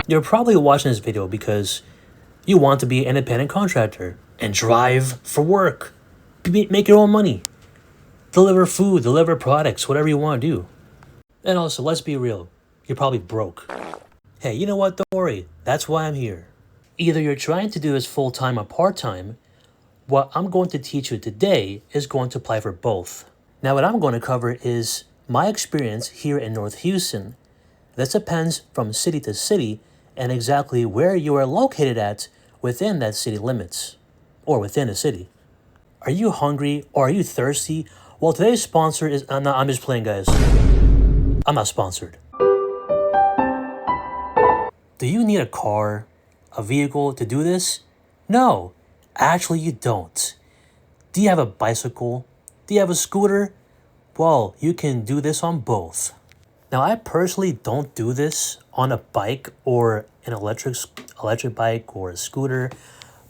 You're probably watching this video because you want to be an independent contractor and drive for work, make your own money, deliver food, deliver products, whatever you want to do. And also, let's be real, you're probably broke. Hey, you know what? Don't worry. That's why I'm here. Either you're trying to do this full-time or part-time. What I'm going to teach you today is going to apply for both. Now, what I'm going to cover is my experience here in North Houston. This depends from city to city and exactly where you are located at within that city limits or within a city. Are you hungry or are you thirsty? Well, today's sponsor is... I'm just playing, guys. I'm not sponsored. Do you need a car, a vehicle to do this? No, actually you don't. Do you have a bicycle? Do you have a scooter? Well, you can do this on both. Now, I personally don't do this on a bike or an electric bike or a scooter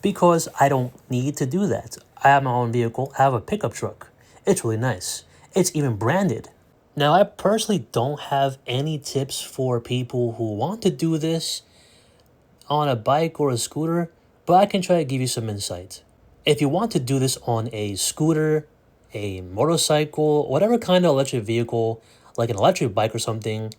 because I don't need to do that. I have my own vehicle. I have a pickup truck. It's really nice. It's even branded. Now, I personally don't have any tips for people who want to do this on a bike or a scooter, but I can try to give you some insight. If you want to do this on a scooter, a motorcycle, whatever kind of electric vehicle, like an electric bike or something,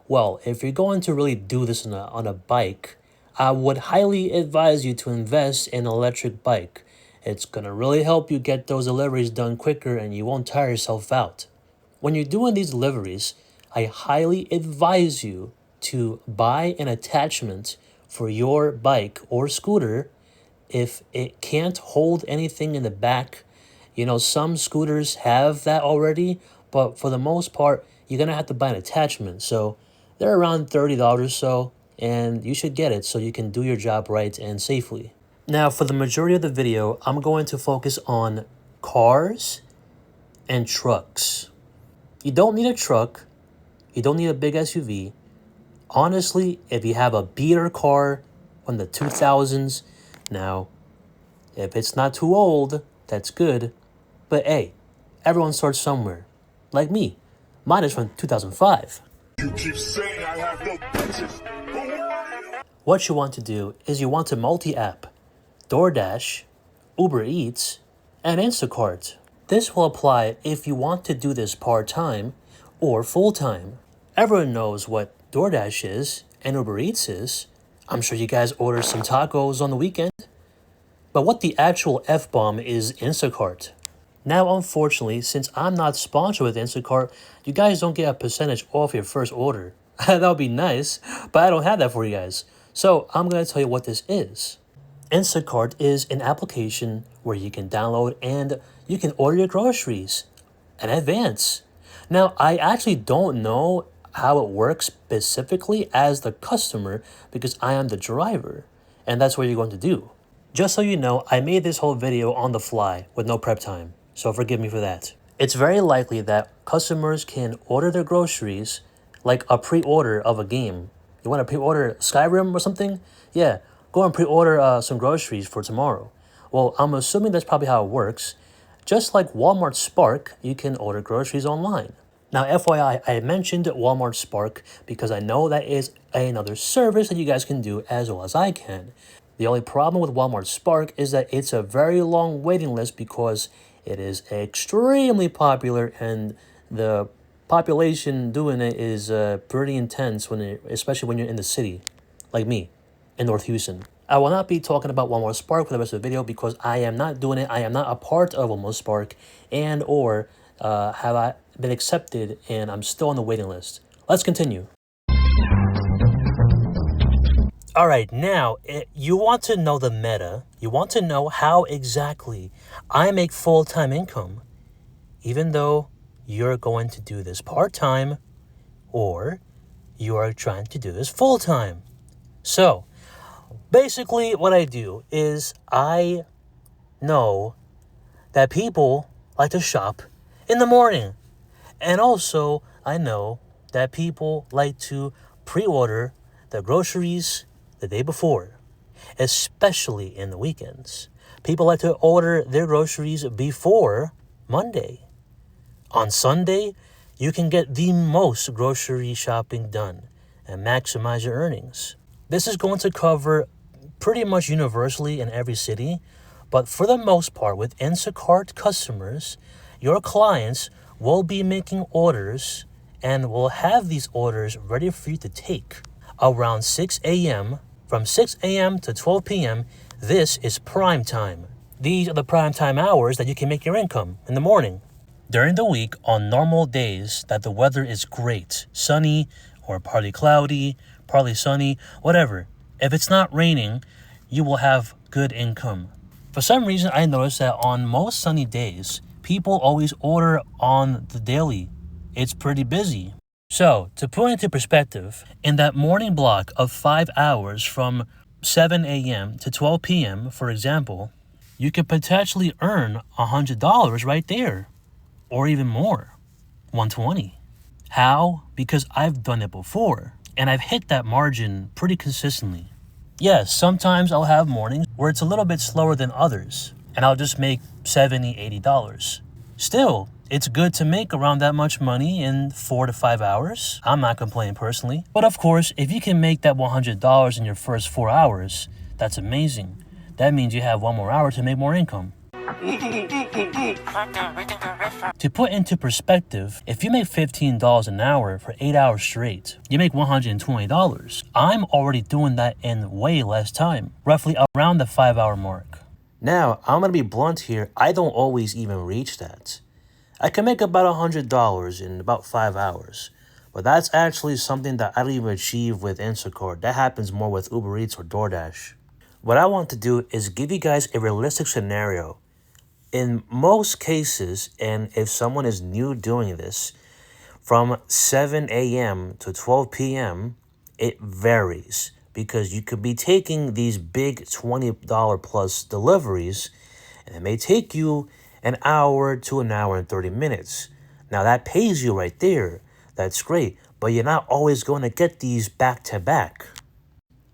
well, if you're going to really do this on a bike, I would highly advise you to invest in an electric bike. It's going to really help you get those deliveries done quicker and you won't tire yourself out. When you're doing these deliveries, I highly advise you to buy an attachment for your bike or scooter if it can't hold anything in the back. You know, some scooters have that already, but for the most part, you're going to have to buy an attachment. So they're around $30 or so, and you should get it so you can do your job right and safely. Now, for the majority of the video, I'm going to focus on cars and trucks. You don't need a truck. You don't need a big SUV. Honestly, if you have a beater car from the 2000s, now, if it's not too old, that's good. But hey, everyone starts somewhere. Like me. Mine is from 2005. You keep saying I have no bitches. What you want to do is you want to multi-app DoorDash, Uber Eats, and Instacart. This will apply if you want to do this part-time or full-time. Everyone knows what DoorDash is and Uber Eats is. I'm sure you guys order some tacos on the weekend. But what the actual F-bomb is Instacart. Now, unfortunately, since I'm not sponsored with Instacart, you guys don't get a percentage off your first order. That would be nice, but I don't have that for you guys. So I'm going to tell you what this is. Instacart is an application where you can download and you can order your groceries in advance. Now, I actually don't know how it works specifically as the customer because I am the driver, and that's what you're going to do. Just so you know, I made this whole video on the fly with no prep time, so forgive me for that. It's very likely that customers can order their groceries like a pre-order of a game. You want to pre-order Skyrim or something? Yeah, go and pre-order some groceries for tomorrow. Well, I'm assuming that's probably how it works. Just like Walmart Spark, you can order groceries online. Now, FYI, I mentioned Walmart Spark because I know that is another service that you guys can do as well as I can. The only problem with Walmart Spark is that it's a very long waiting list because it is extremely popular and the population doing it is pretty intense, especially when you're in the city, like me, in North Houston. I will not be talking about Walmart Spark for the rest of the video because I am not doing it. I am not a part of Walmart Spark and or have I been accepted and I'm still on the waiting list. Let's continue. All right, now, you want to know the meta. You want to know how exactly I make full-time income, even though you're going to do this part-time or you are trying to do this full-time. So, basically what I do is I know that people like to shop in the morning. And also, I know that people like to pre-order their groceries the day before, especially in the weekends. People like to order their groceries before Monday. On Sunday, you can get the most grocery shopping done and maximize your earnings. This is going to cover pretty much universally in every city, but for the most part, with Instacart customers, your clients will be making orders and will have these orders ready for you to take around 6 a.m. From 6 a.m. to 12 p.m., this is prime time. These are the prime time hours that you can make your income in the morning. During the week, on normal days that the weather is great, sunny or partly cloudy, partly sunny, whatever, if it's not raining, you will have good income. For some reason, I noticed that on most sunny days, people always order on the daily. It's pretty busy. So, to put into perspective, in that morning block of 5 hours from 7 a.m. to 12 p.m., for example, you could potentially earn $100 right there, or even more, 120. How? Because I've done it before, and I've hit that margin pretty consistently. Yes, sometimes I'll have mornings where it's a little bit slower than others, and I'll just make $70, $80. Still, it's good to make around that much money in 4 to 5 hours. I'm not complaining personally. But of course, if you can make that $100 in your first 4 hours, that's amazing. That means you have 1 more hour to make more income. To put into perspective, if you make $15 an hour for 8 hours straight, you make $120. I'm already doing that in way less time, roughly around the 5-hour mark. Now, I'm going to be blunt here, I don't always even reach that. I can make about $100 in about 5 hours, but that's actually something that I don't even achieve with Instacart. That happens more with Uber Eats or DoorDash. What I want to do is give you guys a realistic scenario. In most cases, and if someone is new doing this, from 7 a.m. to 12 p.m., it varies because you could be taking these big $20 plus deliveries, and it may take you an hour to an hour and 30 minutes. Now that pays you right there. That's great, but you're not always going to get these back to back.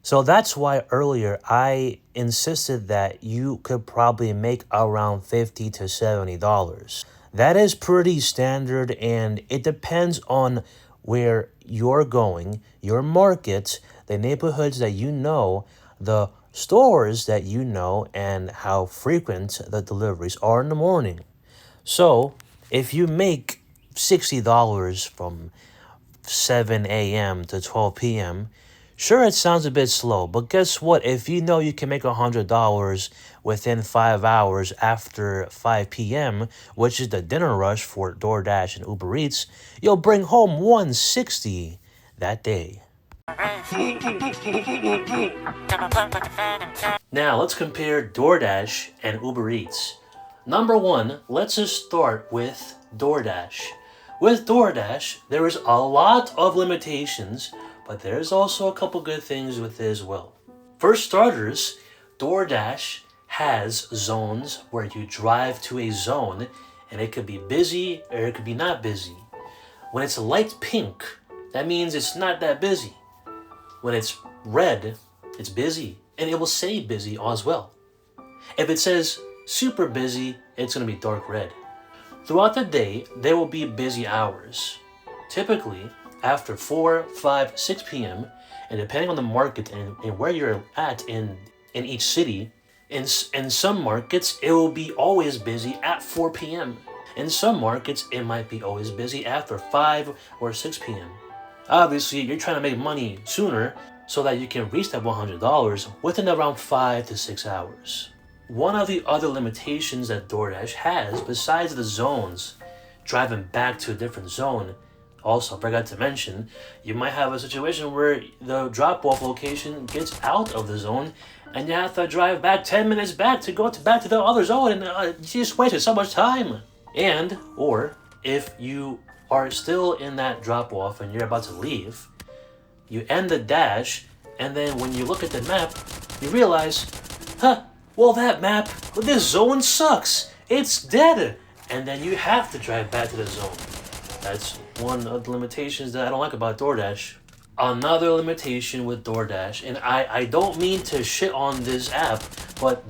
So that's why earlier I insisted that you could probably make around $50 to $70. That is pretty standard, and it depends on where you're going, your market, the neighborhoods that you know, the stores that you know, and how frequent the deliveries are in the morning. So if you make $60 from 7 a.m. to 12 p.m., sure, it sounds a bit slow, but guess what? If you know you can make $100 within 5 hours after 5 p.m., which is the dinner rush for DoorDash and Uber Eats, you'll bring home $160 that day. Now, let's compare DoorDash and Uber Eats. Number one, let's just start with DoorDash. With DoorDash, there is a lot of limitations, but there's also a couple good things with it as well. For starters, DoorDash has zones where you drive to a zone and it could be busy or it could be not busy. When it's light pink, that means it's not that busy. When it's red, it's busy, and it will say busy as well. If it says super busy, it's going to be dark red. Throughout the day, there will be busy hours. Typically, after 4, 5, 6 p.m., and depending on the market and where you're at in each city, in some markets, it will be always busy at 4 p.m. In some markets, it might be always busy after 5 or 6 p.m. Obviously, you're trying to make money sooner so that you can reach that $100 within around 5 to 6 hours. One of the other limitations that DoorDash has, besides the zones, driving back to a different zone, also, I forgot to mention, you might have a situation where the drop-off location gets out of the zone and you have to drive back 10 minutes back to go back to the other zone, and you just wasted so much time. And, or, if you are still in that drop-off and you're about to leave, you end the dash, and then when you look at the map, you realize, well, that map, this zone sucks. It's dead. And then you have to drive back to the zone. That's one of the limitations that I don't like about DoorDash. Another limitation with DoorDash, and I don't mean to shit on this app, but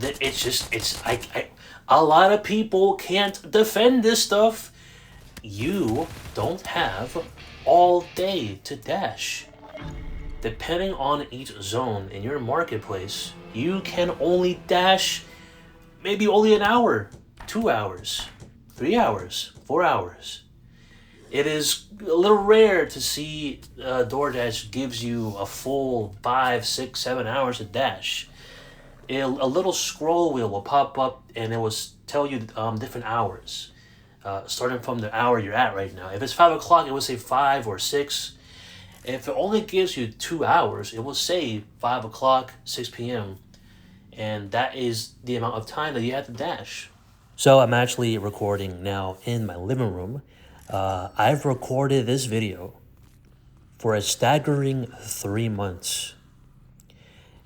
a lot of people can't defend this stuff. you don't have all day to dash. Depending on each zone in your marketplace, you can only dash maybe only an hour, 2 hours, 3 hours, 4 hours. It is a little rare to see DoorDash gives you a full 5, 6, 7 hours to dash. A little scroll wheel will pop up and it will tell you different hours, starting from the hour you're at right now. If it's 5 o'clock, it will say 5 or 6. If it only gives you 2 hours, it will say 5 o'clock, 6 p.m., and that is the amount of time that you have to dash. So I'm actually recording now in my living room. I've recorded this video for a staggering 3 months.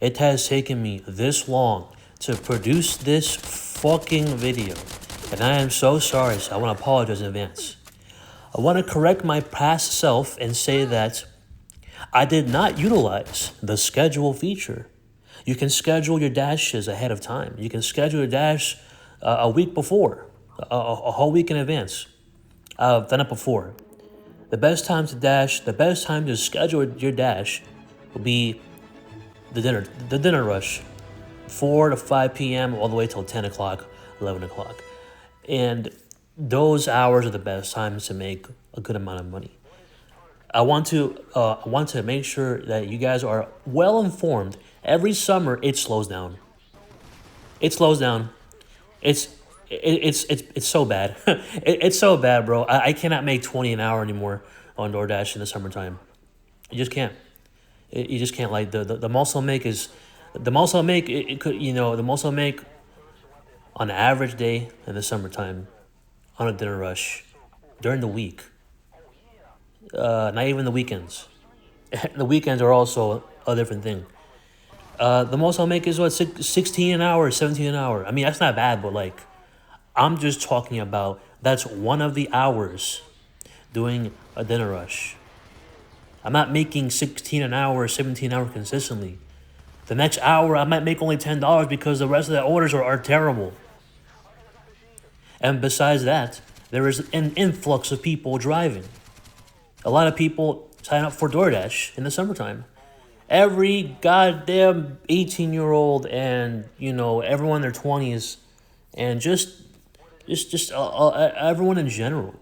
It has taken me this long to produce this fucking video, and I am so sorry, so I want to apologize in advance. I want to correct my past self and say that I did not utilize the schedule feature. You can schedule your dashes ahead of time. You can schedule your dash a week before, a whole week in advance. I've done it before. The best time to schedule your dash will be the dinner rush, 4 to 5 p.m. all the way till 10 o'clock, 11 o'clock. And those hours are the best times to make a good amount of money. I want to make sure that you guys are well informed. Every summer it slows down. It slows down. It's so bad. It's so bad, bro. I cannot make 20 an hour anymore on DoorDash in the summertime. You just can't. You just can't. Like the most I'll make is the most I'll make. It could the most I'll make on an average day in the summertime on a dinner rush during the week. Not even the weekends. The weekends are also a different thing. The most I'll make is 16 an hour, 17 an hour. I mean, that's not bad, but like, I'm just talking about that's one of the hours doing a dinner rush. I'm not making 16 an hour, 17 an hour consistently. The next hour, I might make only $10 because the rest of the orders are terrible. And besides that, there is an influx of people driving. A lot of people sign up for DoorDash in the summertime. Every goddamn 18-year-old and, everyone in their 20s and just everyone in general.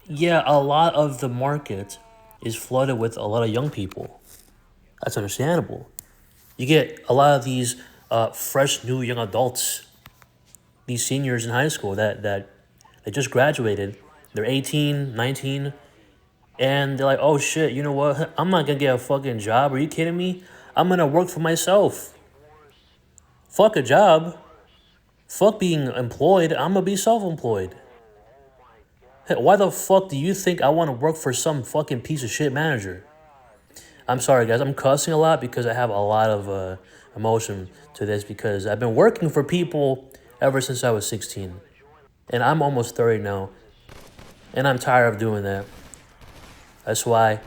Yeah, a lot of the market is flooded with a lot of young people. That's understandable. You get a lot of these fresh new young adults, these seniors in high school that they just graduated. They're 18, 19, and they're like, oh shit, you know what? I'm not gonna get a fucking job. Are you kidding me? I'm gonna work for myself. Fuck a job. Fuck being employed. I'm gonna be self-employed. Hey, why the fuck do you think I want to work for some fucking piece of shit manager? I'm sorry, guys. I'm cussing a lot because I have a lot of emotion to this because I've been working for people ever since I was 16. And I'm almost 30 now. And I'm tired of doing that. That's why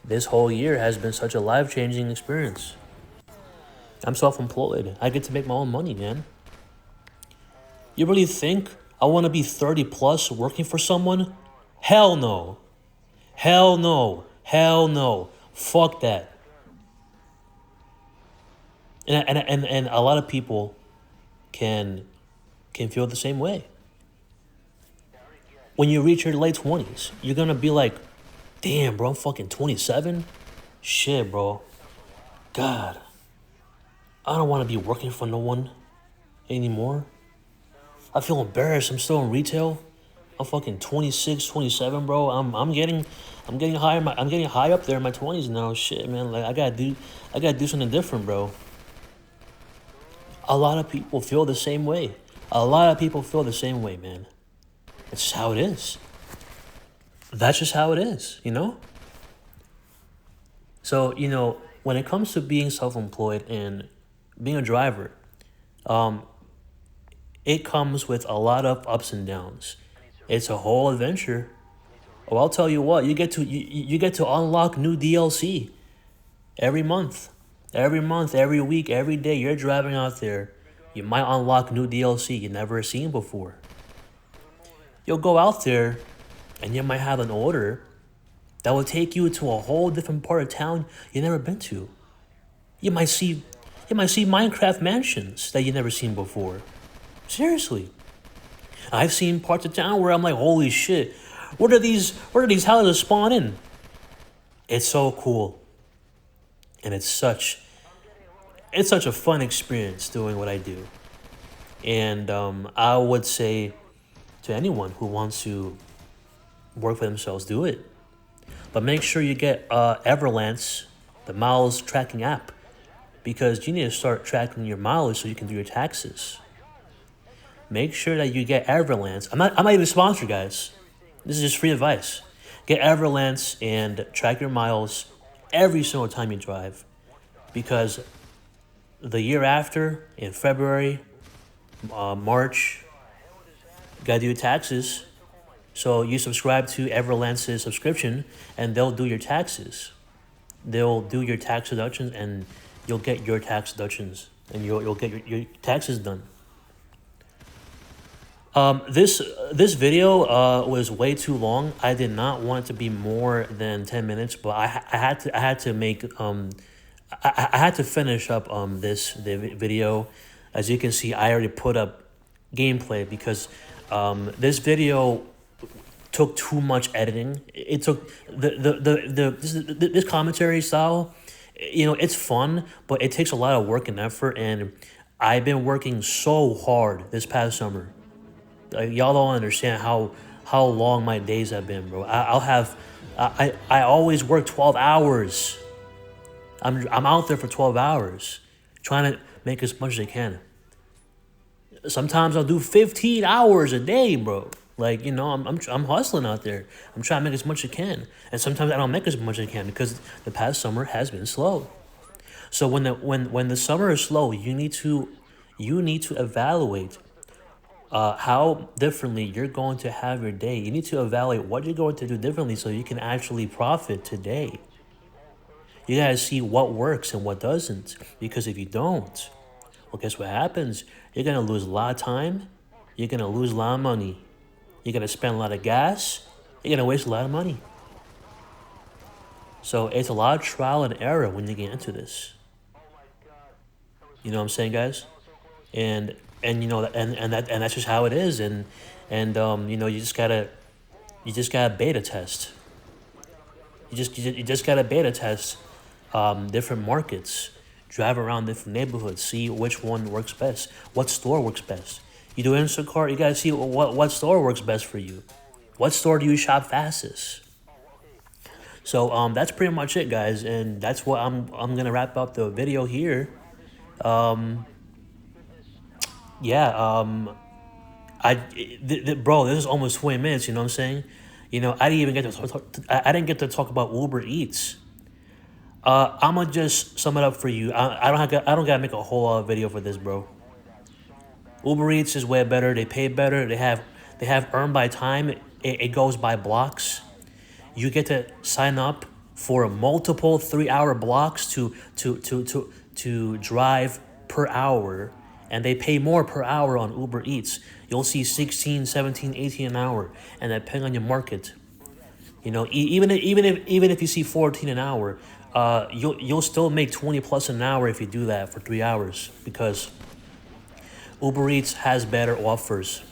this whole year has been such a life-changing experience. I'm self-employed. I get to make my own money, man. You really think I want to be 30 plus working for someone? Hell no. Hell no. Hell no. Fuck that. And a lot of people can feel the same way. When you reach your late 20s, you're going to be like, damn, bro, I'm fucking 27? Shit, bro. God. I don't want to be working for no one anymore. I feel embarrassed. I'm still in retail. I'm fucking 26, 27, bro. I'm getting high. I'm getting high up there in my 20s now. Shit, man. Like I gotta do something different, bro. A lot of people feel the same way. Man. It's just how it is. That's just how it is, So, when it comes to being self-employed and being a driver, it comes with a lot of ups and downs. It's a whole adventure. Oh, I'll tell you what, you get to unlock new DLC every month. Every week, every day you're driving out there, you might unlock new DLC you never seen before. You'll go out there And you might have an order that will take you to a whole different part of town you've never been to. You might see Minecraft mansions that you've never seen before. Seriously. I've seen parts of town where I'm like, holy shit, where are these houses spawn in? It's so cool. And it's such a fun experience doing what I do. And I would say to anyone who wants to work for themselves, do it. But make sure you get Everlance, the miles tracking app, because you need to start tracking your mileage so you can do your taxes. Make sure that you get Everlance. I'm not even sponsored, guys. This is just free advice. Get Everlance and track your miles every single time you drive, because the year after, in February, March, you gotta do your taxes. So you subscribe to Everlance's subscription, and they'll do your taxes. They'll do your tax deductions, and you'll get your tax deductions, and you'll get your taxes done. This video was way too long. I did not want it to be more than 10 minutes, but I had to make I had to finish up the video. As you can see, I already put up gameplay because this video took too much editing. It took this commentary style. You know, it's fun, but it takes a lot of work and effort. And I've been working so hard this past summer. Y'all don't understand how long my days have been, bro. I always work 12 hours. I'm out there for 12 hours, trying to make as much as I can. Sometimes I'll do 15 hours a day, bro. Like, you know, I'm hustling out there. I'm trying to make as much as I can. And sometimes I don't make as much as I can because the past summer has been slow. So when the summer is slow, you need to evaluate how differently you're going to have your day. You need to evaluate what you're going to do differently so you can actually profit today. You gotta see what works and what doesn't. Because if you don't, well, guess what happens? You're gonna lose a lot of time. You're gonna lose a lot of money. You're gonna spend a lot of gas. You're gonna waste a lot of money. So it's a lot of trial and error when you get into this. You know what I'm saying, guys? And you know and that's just how it is. And you know, you just gotta beta test. You just gotta beta test different markets, drive around different neighborhoods, see which one works best, what store works best. You do Instacart, you gotta see what store works best for you. What store do you shop fastest? So that's pretty much it, guys, and that's what I'm gonna wrap up the video here. Bro, this is almost 20 minutes. You know what I'm saying? You know, I didn't get to talk about Uber Eats. I'm gonna just sum it up for you. I don't gotta make a whole video for this, bro. Uber Eats is way better. They pay better. They have earn by time. It goes by blocks. You get to sign up for multiple 3-hour blocks to drive per hour, and they pay more per hour on Uber Eats. You'll see 16, 17, 18 an hour, and depending on your market, you know, even if you see 14 an hour, you'll still make 20 plus an hour if you do that for 3 hours, because Uber Eats has better offers.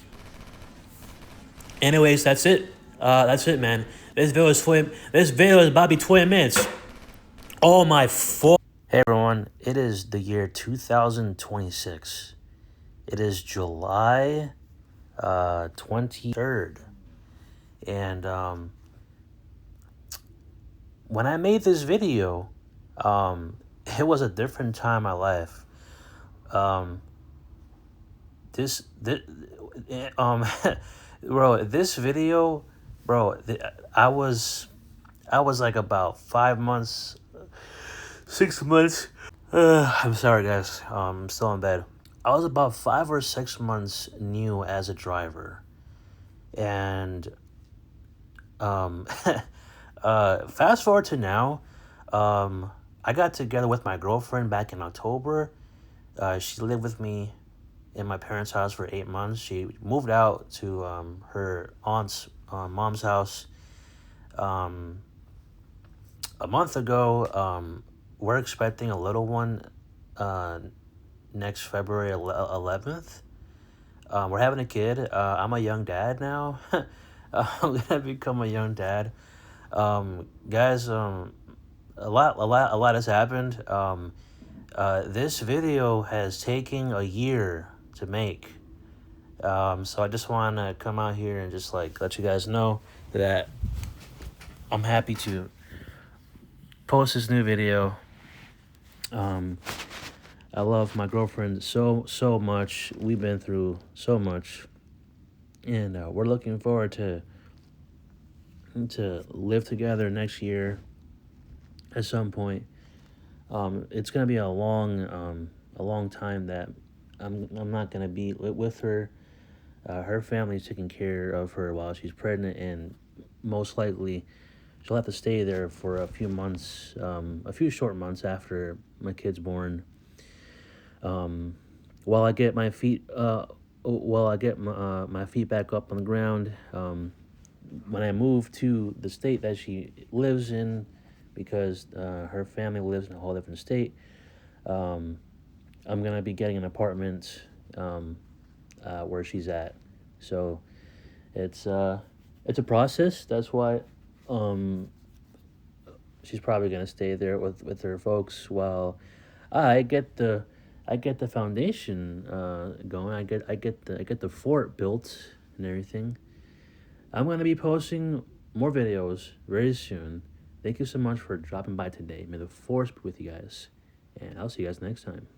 Anyways, that's it. That's it, man. This video is about to be 20 minutes. Oh my fuck. Hey everyone, it is the year 2026. It is July 23rd. And when I made this video, it was a different time in my life. Bro, this video, bro, I was like about 5 months, 6 months. I'm sorry, guys. I'm still in bed. I was about 5 or 6 months new as a driver, and fast forward to now. I got together with my girlfriend back in October. She lived with me in my parents' house for 8 months. She moved out to her aunt's mom's house a month ago. We're expecting a little one uh, next February 11th. We're having a kid. I'm a young dad now. I'm gonna become a young dad. Guys, a lot has happened. This video has taken a year to make. So I just want to come out here and just like let you guys know that I'm happy to post this new video. I love my girlfriend so much. We've been through so much, and we're looking forward to live together next year at some point. It's gonna be a long time that I'm not gonna be with her. Her family's taking care of her while she's pregnant, and most likely she'll have to stay there for a few months, a few short months after my kid's born. While I get my feet, my feet back up on the ground. When I move to the state that she lives in, because her family lives in a whole different state, um, I'm gonna be getting an apartment where she's at. So it's a process. That's why um, she's probably gonna stay there with her folks while I get the foundation going. I get the fort built and everything. I'm gonna be posting more videos very soon. Thank you so much for dropping by today. May the force be with you guys, and I'll see you guys next time.